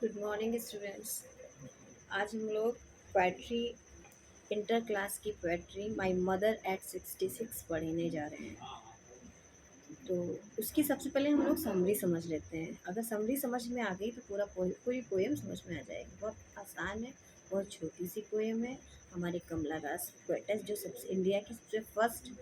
Good morning students. आज हम लोग पोएट्री इंटर क्लास की पोएट्री माय मदर एट 66 पढ़ने जा रहे हैं। तो उसकी सबसे पहले हम लोग समरी समझ लेते हैं। अगर समरी समझ में आ गई तो पूरी पोएम समझ में आ जाएगी। बहुत आसान है, बहुत छोटी सी पोएम है। हमारे कमला दास पोएटेस जो सबसे इंडिया की सबसे फर्स्ट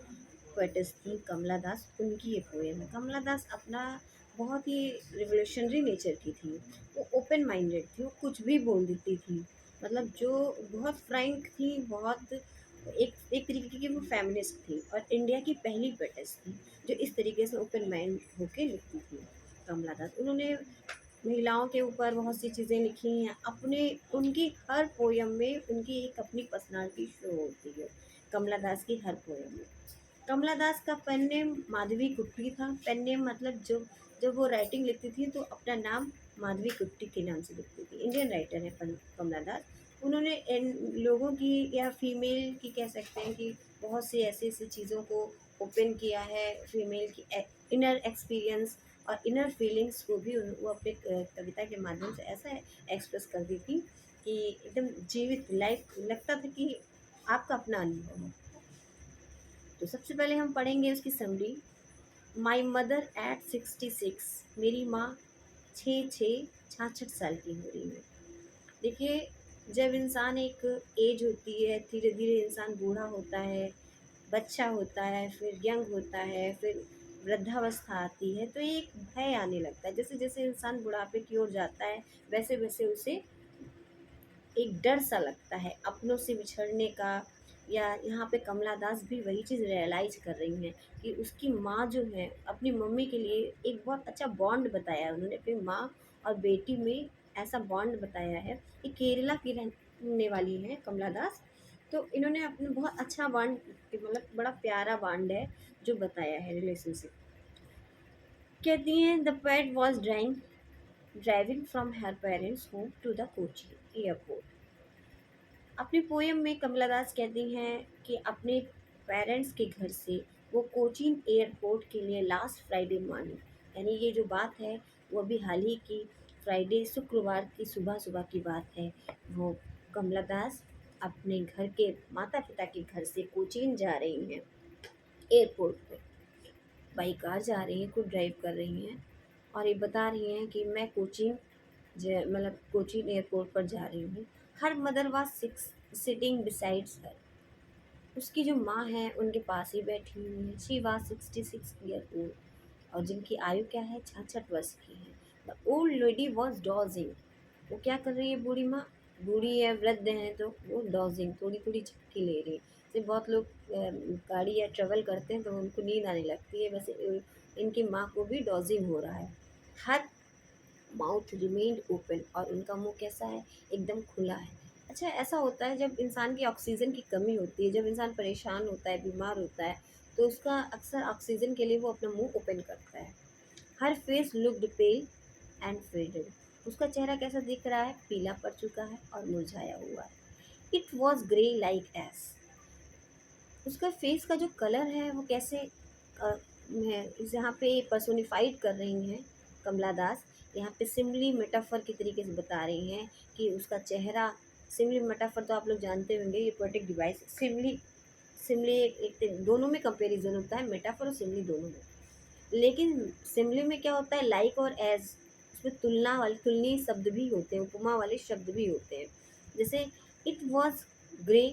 पोएटेस थी कमला दास, उनकी ये पोएम है। कमला दास अपना बहुत ही रिवोल्यूशनरी नेचर की थी। वो ओपन माइंडेड थी, वो कुछ भी बोल देती थी। मतलब जो बहुत फ्रैंक थी, बहुत एक एक तरीके की वो फेमिनिस्ट थी और इंडिया की पहली पोएटेस थी जो इस तरीके से ओपन माइंड होके लिखती थी। कमला दास, उन्होंने महिलाओं के ऊपर बहुत सी चीज़ें लिखी हैं अपने। उनकी हर पोयम में उनकी एक अपनी पर्सनालिटी शो होती है। कमला दास की हर पोयम में कमला दास का पेन नेम माधवी कुट्टी था। पेन नेम मतलब जो जब वो राइटिंग लिखती थी तो अपना नाम माधवी कुट्टी के नाम से लिखती थी। इंडियन राइटर है कमला दास। उन्होंने इन लोगों की या फीमेल की कह सकते हैं कि बहुत सी ऐसी ऐसी चीज़ों को ओपन किया है। फीमेल की इनर एक्सपीरियंस और इनर फीलिंग्स को भी वो अपने कविता के माध्यम से ऐसा एक्सप्रेस कर दी थी कि एकदम जीवित लाइफ लगता था कि आपका अपना अनुभव है। तो सबसे पहले हम पढ़ेंगे उसकी समरी। माई मदर एट 66, मेरी माँ छः छः 66 साल की हो रही है। देखिए, जब इंसान एक एज होती है, धीरे धीरे इंसान बूढ़ा होता है, बच्चा होता है, फिर यंग होता है, फिर वृद्धावस्था आती है, तो एक भय आने लगता है। जैसे जैसे इंसान बुढ़ापे की ओर जाता है, वैसे वैसे उसे एक डर सा लगता है अपनों से बिछड़ने का। या यहाँ पे कमला दास भी वही चीज़ रियलाइज कर रही हैं कि उसकी माँ जो है अपनी मम्मी के लिए एक बहुत अच्छा बॉन्ड बताया है उन्होंने अपनी माँ और बेटी में। ऐसा बॉन्ड बताया है। ये केरला की रहने वाली है कमला दास। तो इन्होंने अपने बहुत अच्छा बॉन्ड, मतलब बड़ा प्यारा बॉन्ड है जो बताया है रिलेशनशिप। कहती हैं the poet was driving from her parents home to the Kochi airport. अपनी पोयम में कमला दास कहती हैं कि अपने पेरेंट्स के घर से वो कोचीन एयरपोर्ट के लिए लास्ट फ्राइडे मॉर्निंग, यानी ये जो बात है वो अभी हाल ही की फ्राइडे शुक्रवार की सुबह सुबह की बात है। वो कमला दास अपने घर के माता पिता के घर से कोचीन जा रही हैं एयरपोर्ट पे। बाई कार जा रही हैं, खुद ड्राइव कर रही हैं और ये बता रही हैं कि मैं कोचीन मतलब कोचीन एयरपोर्ट पर जा रही हूँ। Her mother was sitting besides her. उसकी जो माँ है उनके पास ही बैठी हुई है। शी वाज 66 ईयर ओल्ड, और जिनकी आयु क्या है, 66 वर्ष की है। The old lady was dodging. वो क्या कर रही है बूढ़ी माँ? बूढ़ी है, वृद्ध हैं, तो वो डॉजिंग थोड़ी थोड़ी झपकी ले रही है। जैसे बहुत लोग गाड़ी या ट्रेवल करते हैं तो उनको नींद आने लगती है, वैसे इनकी माँ को भी डॉजिंग हो रहा है। हर माउथ रिमेन्ड ओपन, और उनका मुंह कैसा है, एकदम खुला है। अच्छा, ऐसा होता है जब इंसान की ऑक्सीजन की कमी होती है, जब इंसान परेशान होता है, बीमार होता है, तो उसका अक्सर ऑक्सीजन के लिए वो अपना मुंह ओपन करता है। Her face looked pale and faded. उसका चेहरा कैसा दिख रहा है, पीला पड़ चुका है और मुरझाया हुआ है। It was grey like S. उसका फेस का जो कलर है वो कैसे है, यहाँ पे पर्सोनिफाइड कर रही हैं कमला दास। यहाँ पे सिमली मेटाफर की तरीके से बता रही हैं कि उसका चेहरा। सिमली मेटाफर तो आप लोग जानते होंगे, ये पोएटिक डिवाइस। सिमली सिमली दोनों में कंपैरिजन होता है, मेटाफर और सिमली दोनों में। लेकिन सिमली में क्या होता है, लाइक और एज, उसमें तुलना वाले तुलनीय शब्द भी होते हैं, उपमा वाले शब्द भी होते हैं। जैसे it was grey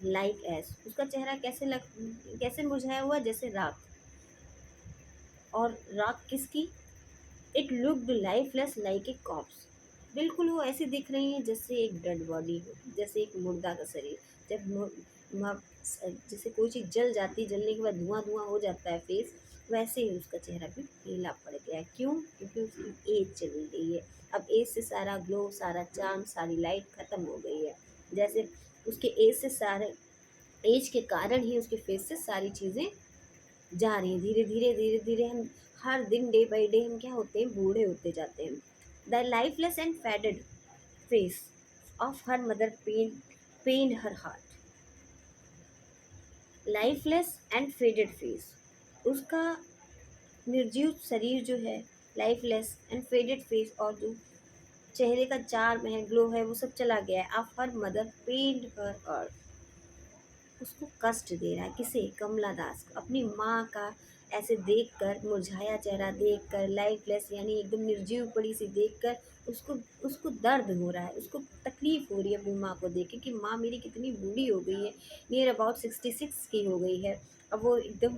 like ash, उसका चेहरा कैसे मुरझाया हुआ, जैसे राख। और राख किसकी? It looked lifeless like a corpse. बिल्कुल वो ऐसी दिख रही हैं जैसे एक डेड बॉडी हो, जैसे एक मुर्दा का शरीर। जब जैसे कोई चीज़ जल जाती, जलने के बाद धुआं धुआं हो जाता है फेस, वैसे ही उसका चेहरा भी पीला पड़ गया है। क्यों? क्योंकि उसकी एज चली गई है। अब एज से सारा ग्लो, सारा चार्म, सारी लाइट खत्म हो गई है। जैसे उसके एज से सारे एज के कारण ही उसके फेस से सारी चीज़ें जा रही हैं। धीरे धीरे धीरे धीरे हम हर दिन डे बाई डे हम क्या होते हैं, बूढ़े होते जाते हैं। The lifeless and faded face of her mother pain her heart. Lifeless and faded face, उसका निर्जीव शरीर जो है, लाइफलेस एंड फेडेड फेस, और जो चेहरे का चार्म है, ग्लो है, वो सब चला गया है। अब हर मदर पेड हर अर्थ, उसको कष्ट दे रहा है। किसे? कमला दास को। अपनी माँ का ऐसे देखकर, मुरझाया चेहरा देखकर, लाइफलेस यानी एकदम निर्जीव पड़ी सी देखकर उसको उसको दर्द हो रहा है, उसको तकलीफ हो रही है अपनी माँ को देख के कि माँ मेरी कितनी बूढ़ी हो गई है, नियर अबाउट 66 की हो गई है। अब वो एकदम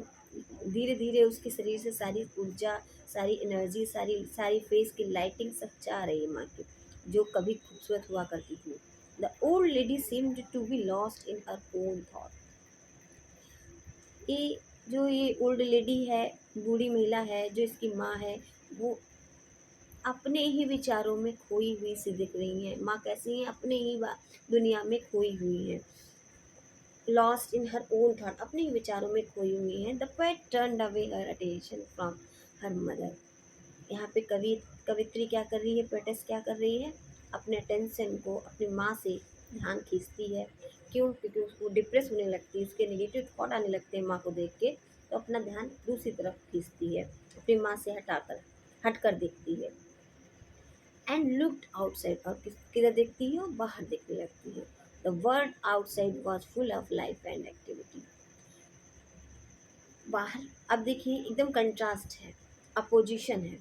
धीरे धीरे उसके शरीर से सारी ऊर्जा, सारी एनर्जी, सारी सारी फेस की लाइटिंग सब जा रही है माँ की, जो कभी खूबसूरत हुआ करती थी। The old lady seemed to be lost in her own thought. ये जो ये ओल्ड लेडी है, बूढ़ी महिला है जो इसकी माँ है, वो अपने ही विचारों में खोई हुई सी दिख रही हैं। माँ कैसी हैं? अपने ही दुनिया में खोई हुई हैं। Lost in her own thought, अपने ही विचारों में खोई हुई हैं। The poet turned away her attention from her mother. यहाँ पे कवित्री क्या कर रही है, पोएटेस क्या कर रही है? अपने अटेंशन को अपनी माँ से ध्यान खींचती है। क्यों? क्योंकि उसको डिप्रेस होने लगती है, उसके नेगेटिव थॉट आने लगते हैं माँ को देख के, तो अपना ध्यान दूसरी तरफ खींचती है, अपनी माँ से हटकर देखती है। एंड लुक्ड आउटसाइड, और किधर देखती है? बाहर देखने लगती है। The world outside was full of life and activity. बाहर अब देखिए एकदम कंट्रास्ट है, अपोजिशन है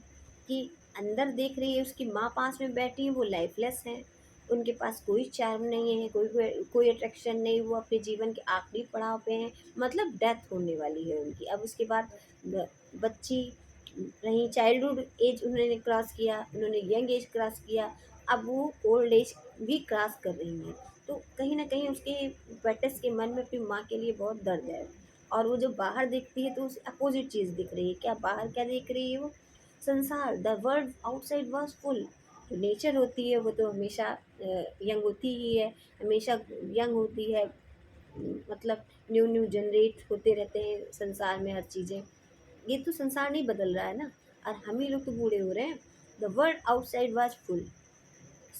कि अंदर देख रही है उसकी माँ पास में बैठी है, वो लाइफलेस है, उनके पास कोई चार्म नहीं है, कोई अट्रैक्शन नहीं, वो अपने जीवन के आखिरी पड़ाव पे हैं, मतलब डेथ होने वाली है उनकी। अब उसके बाद बच्ची रही, चाइल्डहुड एज उन्होंने क्रॉस किया, उन्होंने यंग एज क्रॉस किया, अब वो ओल्ड एज भी क्रॉस कर रही हैं। तो कहीं ना कहीं उसके पेटेस के मन में अपनी माँ के लिए बहुत दर्द है। और वो जब बाहर देखती है तो उसे अपोजिट चीज़ दिख रही है। क्या बाहर क्या देख रही है वो? संसार, the world outside was full. जो नेचर होती है वो तो हमेशा यंग होती ही है, हमेशा यंग होती है, मतलब न्यू न्यू जनरेट होते रहते हैं संसार में हर चीज़ें। ये तो संसार नहीं बदल रहा है ना, और हम ही लोग तो बूढ़े हो रहे हैं। The world outside was full,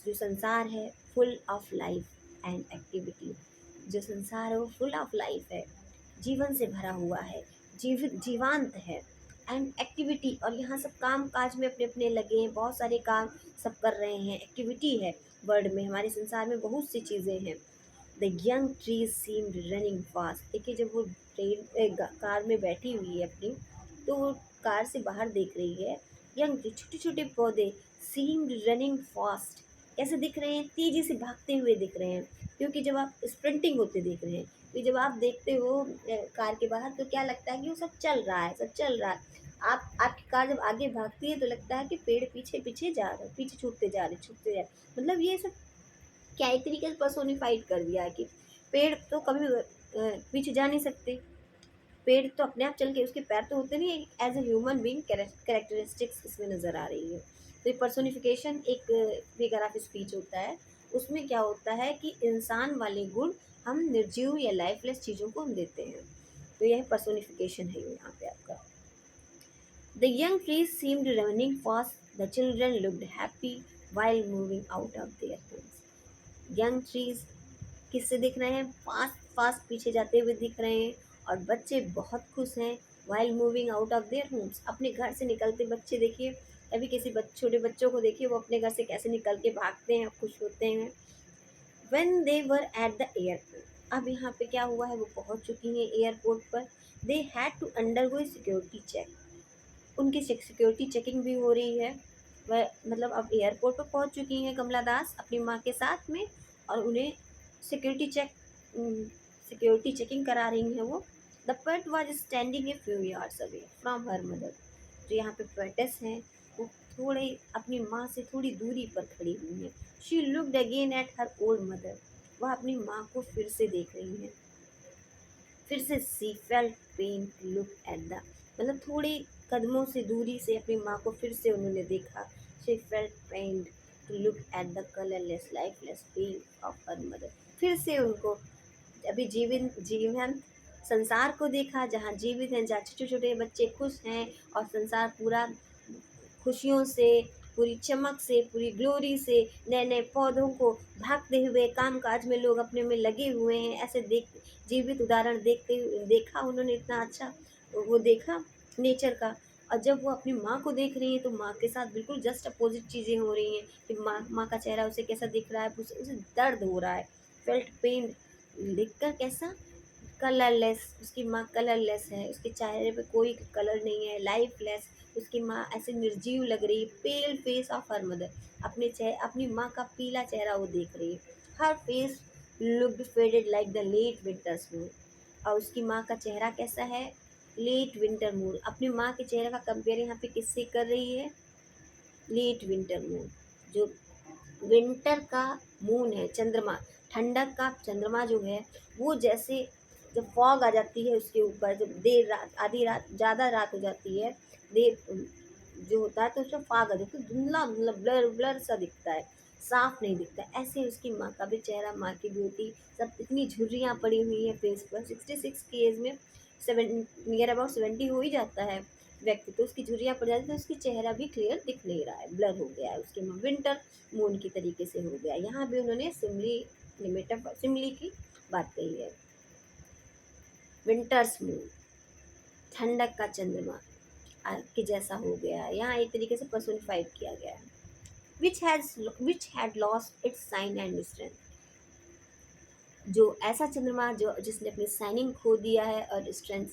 जो संसार है full of life and activity. जो संसार है वो फुल ऑफ लाइफ है, जीवन से भरा हुआ है, जीवांत है, एंड एक्टिविटी। और यहाँ सब काम काज में अपने अपने लगे हैं, बहुत सारे काम सब कर रहे हैं, एक्टिविटी है। वर्ल्ड में, हमारे संसार में बहुत सी चीज़ें हैं। The young trees seemed running fast. देखिए जब वो कार में बैठी हुई है अपनी, तो वो कार से बाहर देख रही है। यंग छोटे छोटे पौधे सीम्ड रनिंग फास्ट, कैसे दिख रहे हैं? तेजी से भागते हुए दिख रहे हैं, क्योंकि जब आप स्प्रिंटिंग होते देख रहे हैं, तो जब आप देखते हो कार के बाहर, तो क्या लगता है कि वो सब चल रहा है, सब चल रहा है। आपकी कार जब आगे भागती है तो लगता है कि पेड़ पीछे पीछे जा रहे हैं, पीछे छूटते जा रहे, छूटते जा रहे। मतलब ये सब क्या एक तरीके से पर्सोनिफाइड कर दिया है कि पेड़ तो कभी पीछे जा नहीं सकते, पेड़ तो अपने आप चल के, उसके पैर तो होते नहीं, as a human being characteristics इसमें नज़र आ रही है। तो ये पर्सोनिफिकेशन एक फिगर ऑफ स्पीच होता है। उसमें क्या होता है कि इंसान वाले गुण हम निर्जीव या लाइफलेस चीज़ों को हम देते हैं। तो यह पर्सोनिफिकेशन है यहाँ पे आपका। The young trees seemed running fast, the children looked happy while moving out of their homes. Young trees किससे दिख रहे हैं? फास्ट फास्ट पीछे जाते हुए दिख रहे हैं, और बच्चे बहुत खुश हैं। While moving out of their homes, अपने घर से निकलते बच्चे देखिए, अभी किसी छोटे बच्चों को देखिए, वो अपने घर से कैसे निकल के भागते हैं, खुश होते हैं। When they were at the airport, अब यहाँ पे क्या हुआ है, वो पहुँच चुकी हैं एयरपोर्ट पर। They had to undergo security check, उनकी सिक्योरिटी चेकिंग भी हो रही है। वह मतलब अब एयरपोर्ट पर पहुँच चुकी हैं कमला दास अपनी माँ के साथ में, और उन्हें सिक्योरिटी सिक्योरिटी चेकिंग करा रही हैं वो। The poet was standing a few yards away from her mother. जो यहाँ पे पेटेस हैं वो थोड़े अपनी माँ से थोड़ी दूरी पर खड़ी हुई हैं। She looked again at her old mother, वह अपनी माँ को फिर से देख रही हैं। फिर से she felt pain to look at the, मतलब थोड़ी कदमों से दूरी से अपनी माँ को फिर से उन्होंने देखा। She felt pain to look at the colourless lifeless face of her mother. फिर से उनको अभी जीवन संसार को देखा, जहाँ जीवित हैं, जहाँ छोटे छोटे बच्चे खुश हैं, और संसार पूरा खुशियों से, पूरी चमक से, पूरी ग्लोरी से, नए नए पौधों को भागते हुए, काम काज में लोग अपने में लगे हुए हैं, ऐसे देख जीवित उदाहरण देखा उन्होंने, इतना अच्छा वो देखा नेचर का। और जब वो अपनी माँ को देख रही है तो माँ के साथ बिल्कुल जस्ट अपोजिट चीज़ें हो रही हैं कि माँ का चेहरा उसे कैसा दिख रहा है, उसे दर्द हो रहा है, फेल्ट पेन, देखकर कैसा कलरलेस, उसकी माँ कलरलेस है, उसके चेहरे पे कोई कलर नहीं है, लाइफलेस, उसकी माँ ऐसे निर्जीव लग रही है, pale face of her mother, अपनी माँ का पीला चेहरा वो देख रही है, her face looked faded like the late winter snow. और उसकी माँ का चेहरा कैसा है, लेट विंटर मून। अपनी माँ के चेहरे का कंपेयर यहाँ पे किससे कर रही है, लेट विंटर मून, जो विंटर का मून है, चंद्रमा, ठंडक का चंद्रमा जो है, वो जैसे जब फॉग आ जाती है उसके ऊपर, जब देर रात, आधी रात, ज़्यादा रात हो जाती है, देर जो होता है तो उसमें फॉग आ जाती है, तो धुंधला धुंधला ब्लर ब्लर सा दिखता है, साफ नहीं दिखता है। ऐसे उसकी माँ का भी चेहरा, माँ की ब्यूटी सब इतनी झुर्रियाँ पड़ी हुई हैं फेस पर, 66 की एज में, सेवन, नियर अबाउट 70 हो ही जाता है व्यक्ति, तो उसकी झुर्रियाँ पड़ जाती है, तो उसकी चेहरा भी क्लियर दिख नहीं रहा है, ब्लर हो गया है, उसके विंटर मून की तरीके से हो गया। यहाँ भी उन्होंने सिमली की बात कही है, विंटर्स मून, ठंडक का चंद्रमा के जैसा हो गया है, यहाँ एक तरीके से पर्सोनिफाइड किया गया है, which had lost its shine and strength, जो ऐसा चंद्रमा जो जिसने अपनी साइनिंग खो दिया है और स्ट्रेंथ